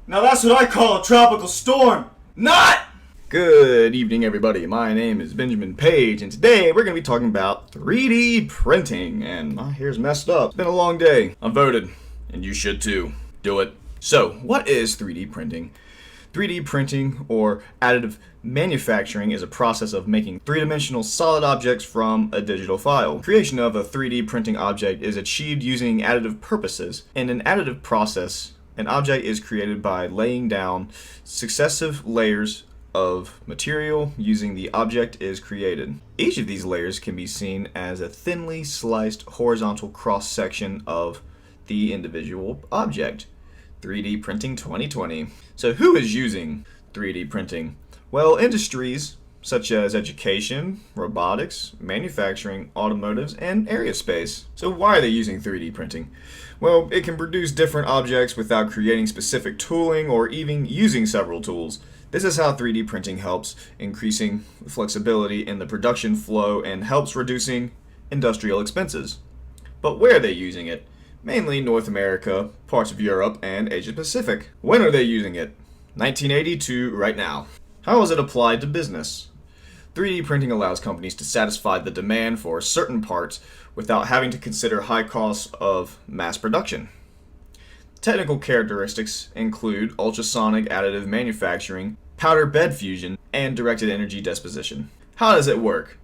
Now that's what I call a tropical storm. Not! Good evening, everybody. My name is Benjamin Page, and today we're going to be talking about 3D printing. And my hair's messed up. It's been a long day. I voted, and you should too. Do it. So, what is 3D printing? 3D printing, or additive manufacturing, is a process of making three-dimensional solid objects from a digital file. Creation of a 3D printing object is achieved using additive purposes. In an additive process, an object is created by laying down successive layers of material using the object is created. Each of these layers can be seen as a thinly sliced horizontal cross-section of the individual object. 3D Printing 2020. So who is using 3D printing? Well, industries such as education, robotics, manufacturing, automotives, and aerospace. So why are they using 3D printing? Well, it can produce different objects without creating specific tooling or even using several tools. This is how 3D printing helps increasing flexibility in the production flow and helps reducing industrial expenses. But where are they using it? Mainly North America, parts of Europe, and Asia Pacific. When are they using it? 1980 to right now. How is it applied to business? 3D printing allows companies to satisfy the demand for certain parts without having to consider high costs of mass production. Technical characteristics include ultrasonic additive manufacturing, powder bed fusion, and directed energy deposition. How does it work?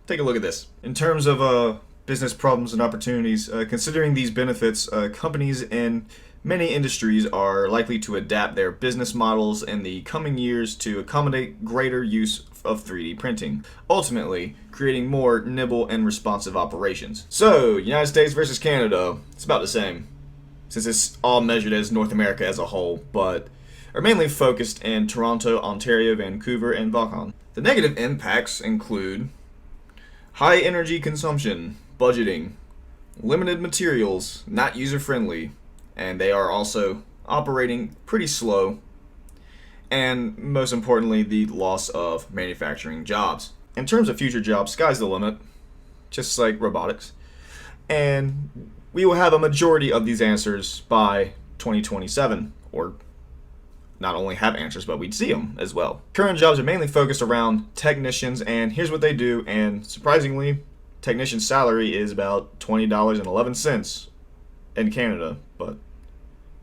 Take a look at this. In terms of business problems and opportunities, considering these benefits, companies in many industries are likely to adapt their business models in the coming years to accommodate greater use of 3D printing, ultimately creating more nimble and responsive operations. So, United States versus Canada, it's about the same, since it's all measured as North America as a whole, but are mainly focused in Toronto, Ontario, Vancouver, and Vaughan. The negative impacts include high energy consumption, budgeting, limited materials, not user-friendly, and they are also operating pretty slow, and most importantly, the loss of manufacturing jobs. In terms of future jobs, sky's the limit, just like robotics, and we will have a majority of these answers by 2027, or not only have answers, but we'd see them as well. Current jobs are mainly focused around technicians, and here's what they do, and surprisingly, technician salary is about $20.11 in Canada, but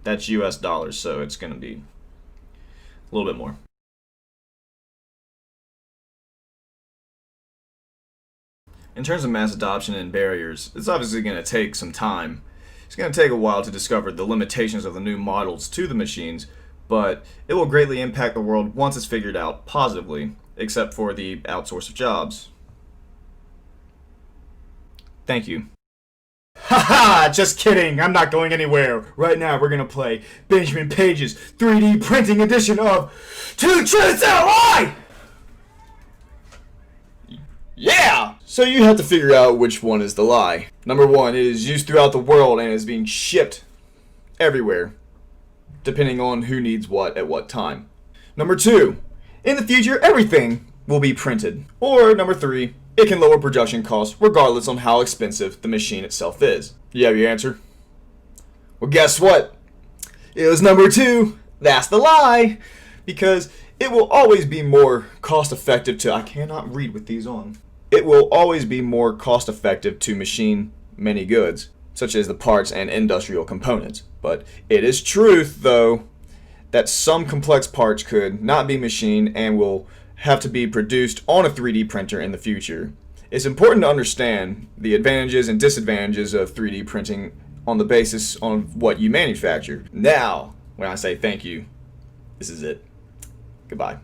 that's US dollars, so it's going to be a little bit more. In terms of mass adoption and barriers, it's obviously going to take some time. It's going to take a while to discover the limitations of the new models to the machines, but it will greatly impact the world once it's figured out positively, except for the outsource of jobs. Thank you. Haha, just kidding. I'm not going anywhere. Right now we're gonna play Benjamin Page's 3D printing edition of Two Truths and a Lie! Yeah! So you have to figure out which one is the lie. Number one, it is used throughout the world and is being shipped everywhere, depending on who needs what at what time. Number two, in the future everything will be printed. Or number three, it can lower production costs regardless on how expensive the machine itself is. You have your answer? Well, guess what? It was number two. That's the lie. Because it will always be more cost effective to... I cannot read with these on. It will always be more cost effective to machine many goods, such as the parts and industrial components. But it is truth, though, that some complex parts could not be machined and will have to be produced on a 3D printer in the future. It's important to understand the advantages and disadvantages of 3D printing on the basis on what you manufacture. Now, when I say thank you, this is it. Goodbye.